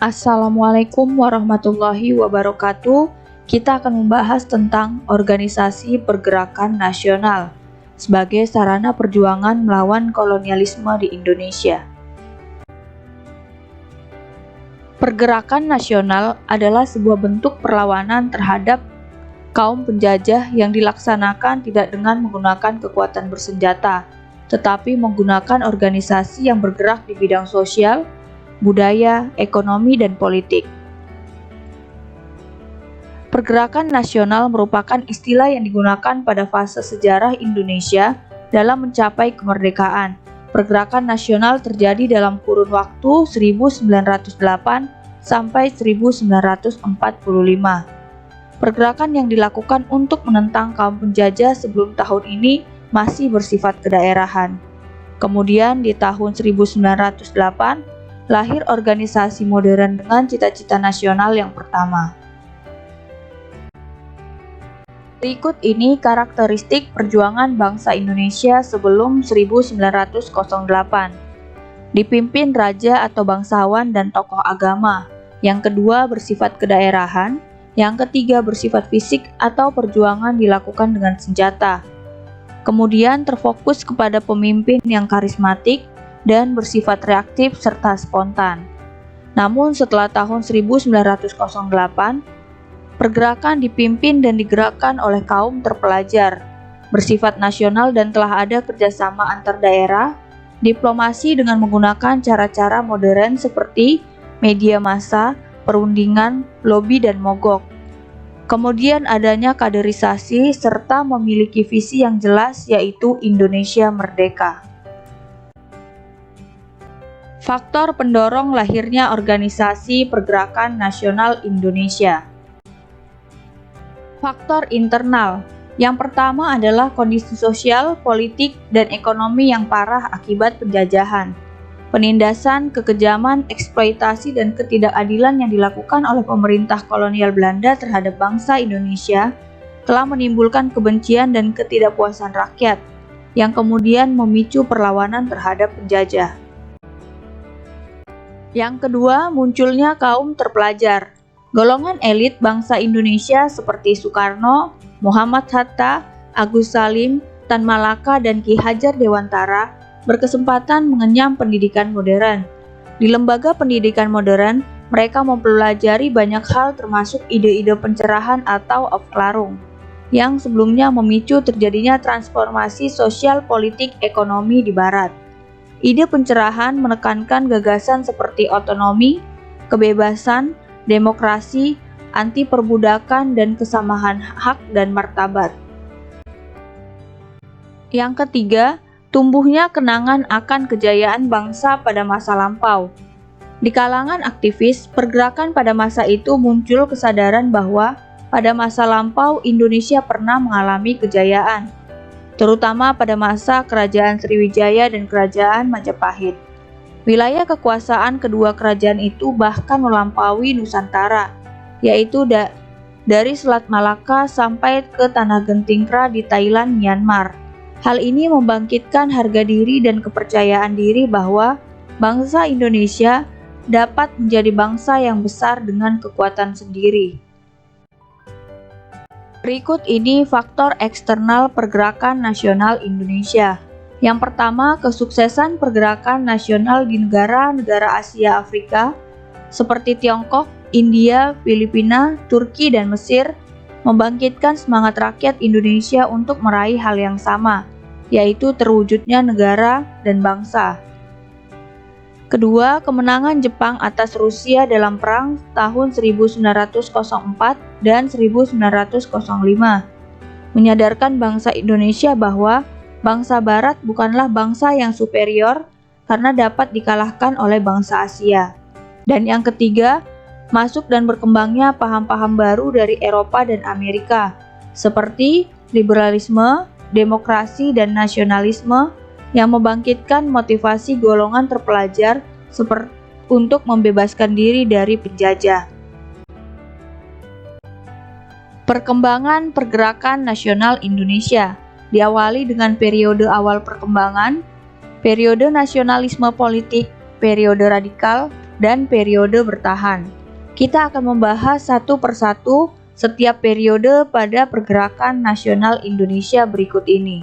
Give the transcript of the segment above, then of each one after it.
Assalamualaikum warahmatullahi wabarakatuh. Kita akan membahas tentang organisasi pergerakan nasional sebagai sarana perjuangan melawan kolonialisme di Indonesia. Pergerakan nasional adalah sebuah bentuk perlawanan terhadap kaum penjajah yang dilaksanakan tidak dengan menggunakan kekuatan bersenjata, tetapi menggunakan organisasi yang bergerak di bidang sosial, budaya, ekonomi, dan politik. Pergerakan nasional merupakan istilah yang digunakan pada fase sejarah Indonesia dalam mencapai kemerdekaan. Pergerakan nasional terjadi dalam kurun waktu 1908 sampai 1945. Pergerakan yang dilakukan untuk menentang kaum penjajah sebelum tahun ini masih bersifat kedaerahan. Kemudian di tahun 1908, lahir organisasi modern dengan cita-cita nasional yang pertama. Berikut ini karakteristik perjuangan bangsa Indonesia sebelum 1908. Dipimpin raja atau bangsawan dan tokoh agama. Yang kedua bersifat kedaerahan. Yang ketiga bersifat fisik atau perjuangan dilakukan dengan senjata. Kemudian terfokus kepada pemimpin yang karismatik dan bersifat reaktif serta spontan. Namun setelah tahun 1908, pergerakan dipimpin dan digerakkan oleh kaum terpelajar, bersifat nasional dan telah ada kerjasama antar daerah, diplomasi dengan menggunakan cara-cara modern seperti media massa, perundingan, lobi, dan mogok. Kemudian adanya kaderisasi serta memiliki visi yang jelas yaitu Indonesia Merdeka. Faktor pendorong lahirnya organisasi pergerakan nasional Indonesia. Faktor internal. Yang pertama adalah kondisi sosial, politik, dan ekonomi yang parah akibat penjajahan. Penindasan, kekejaman, eksploitasi, dan ketidakadilan yang dilakukan oleh pemerintah kolonial Belanda terhadap bangsa Indonesia telah menimbulkan kebencian dan ketidakpuasan rakyat, yang kemudian memicu perlawanan terhadap penjajah. Yang kedua, munculnya kaum terpelajar. Golongan elit bangsa Indonesia seperti Soekarno, Muhammad Hatta, Agus Salim, Tan Malaka, dan Ki Hajar Dewantara berkesempatan mengenyam pendidikan modern. Di lembaga pendidikan modern, mereka mempelajari banyak hal termasuk ide-ide pencerahan atau Aufklärung, yang sebelumnya memicu terjadinya transformasi sosial politik ekonomi di Barat. Ide pencerahan menekankan gagasan seperti otonomi, kebebasan, demokrasi, anti perbudakan, dan kesamaan hak dan martabat. Yang ketiga, tumbuhnya kenangan akan kejayaan bangsa pada masa lampau. Di kalangan aktivis, pergerakan pada masa itu muncul kesadaran bahwa pada masa lampau Indonesia pernah mengalami kejayaan, terutama pada masa Kerajaan Sriwijaya dan Kerajaan Majapahit. Wilayah kekuasaan kedua kerajaan itu bahkan melampaui Nusantara, yaitu dari Selat Malaka sampai ke Tanah Gentingkra di Thailand, Myanmar. Hal ini membangkitkan harga diri dan kepercayaan diri bahwa bangsa Indonesia dapat menjadi bangsa yang besar dengan kekuatan sendiri. Berikut ini faktor eksternal pergerakan nasional Indonesia. Yang pertama, kesuksesan pergerakan nasional di negara-negara Asia Afrika seperti Tiongkok, India, Filipina, Turki, dan Mesir membangkitkan semangat rakyat Indonesia untuk meraih hal yang sama, yaitu terwujudnya negara dan bangsa. Kedua, kemenangan Jepang atas Rusia dalam perang tahun 1904 dan 1905 menyadarkan bangsa Indonesia bahwa bangsa Barat bukanlah bangsa yang superior karena dapat dikalahkan oleh bangsa Asia. Dan yang ketiga, masuk dan berkembangnya paham-paham baru dari Eropa dan Amerika, seperti liberalisme, demokrasi, dan nasionalisme yang membangkitkan motivasi golongan terpelajar untuk membebaskan diri dari penjajah. Perkembangan pergerakan nasional Indonesia diawali dengan periode awal perkembangan, periode nasionalisme politik, periode radikal, dan periode bertahan. Kita akan membahas satu persatu setiap periode pada pergerakan nasional Indonesia berikut ini.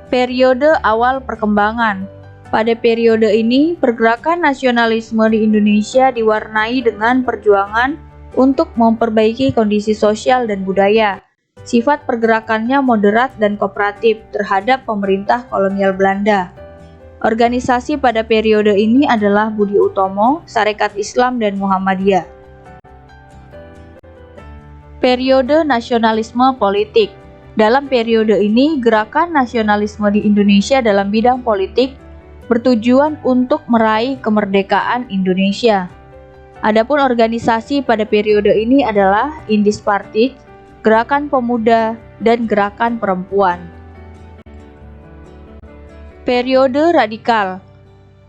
Periode awal perkembangan. Pada periode ini, pergerakan nasionalisme di Indonesia diwarnai dengan perjuangan untuk memperbaiki kondisi sosial dan budaya. Sifat pergerakannya moderat dan kooperatif terhadap pemerintah kolonial Belanda. Organisasi pada periode ini adalah Budi Utomo, Sarekat Islam, dan Muhammadiyah. Periode nasionalisme politik. Dalam periode ini, gerakan nasionalisme di Indonesia dalam bidang politik bertujuan untuk meraih kemerdekaan Indonesia. Adapun organisasi pada periode ini adalah Indispartit, Gerakan Pemuda, dan Gerakan Perempuan. Periode radikal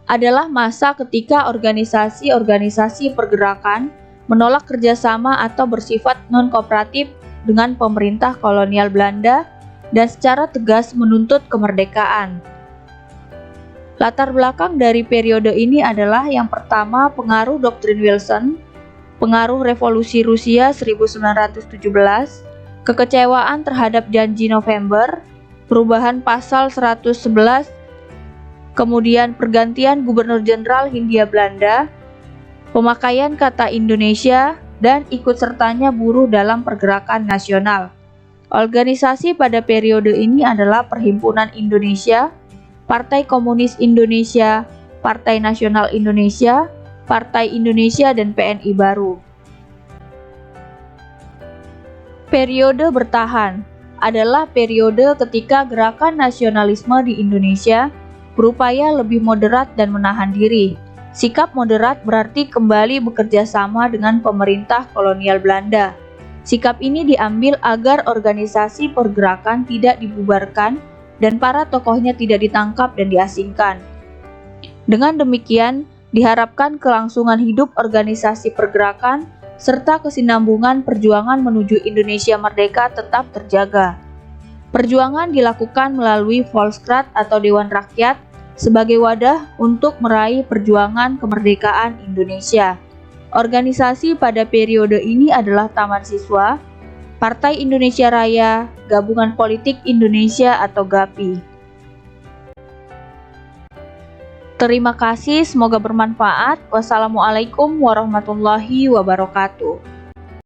adalah masa ketika organisasi-organisasi pergerakan menolak kerjasama atau bersifat non-kooperatif dengan pemerintah kolonial Belanda dan secara tegas menuntut kemerdekaan. Latar belakang dari periode ini adalah yang pertama pengaruh doktrin Wilson, pengaruh revolusi Rusia 1917, kekecewaan terhadap janji November, perubahan pasal 111, kemudian pergantian Gubernur Jenderal Hindia Belanda, pemakaian kata Indonesia, dan ikut sertanya buruh dalam pergerakan nasional. Organisasi pada periode ini adalah Perhimpunan Indonesia, Partai Komunis Indonesia, Partai Nasional Indonesia, Partai Indonesia, dan PNI Baru. Periode bertahan adalah periode ketika gerakan nasionalisme di Indonesia berupaya lebih moderat dan menahan diri. Sikap moderat berarti kembali bekerja sama dengan pemerintah kolonial Belanda. Sikap ini diambil agar organisasi pergerakan tidak dibubarkan dan para tokohnya tidak ditangkap dan diasingkan. Dengan demikian, diharapkan kelangsungan hidup organisasi pergerakan serta kesinambungan perjuangan menuju Indonesia merdeka tetap terjaga. Perjuangan dilakukan melalui Volksraad atau Dewan Rakyat sebagai wadah untuk meraih perjuangan kemerdekaan Indonesia. Organisasi pada periode ini adalah Taman Siswa, Partai Indonesia Raya, Gabungan Politik Indonesia atau GAPI. Terima kasih, semoga bermanfaat. Wassalamualaikum warahmatullahi wabarakatuh.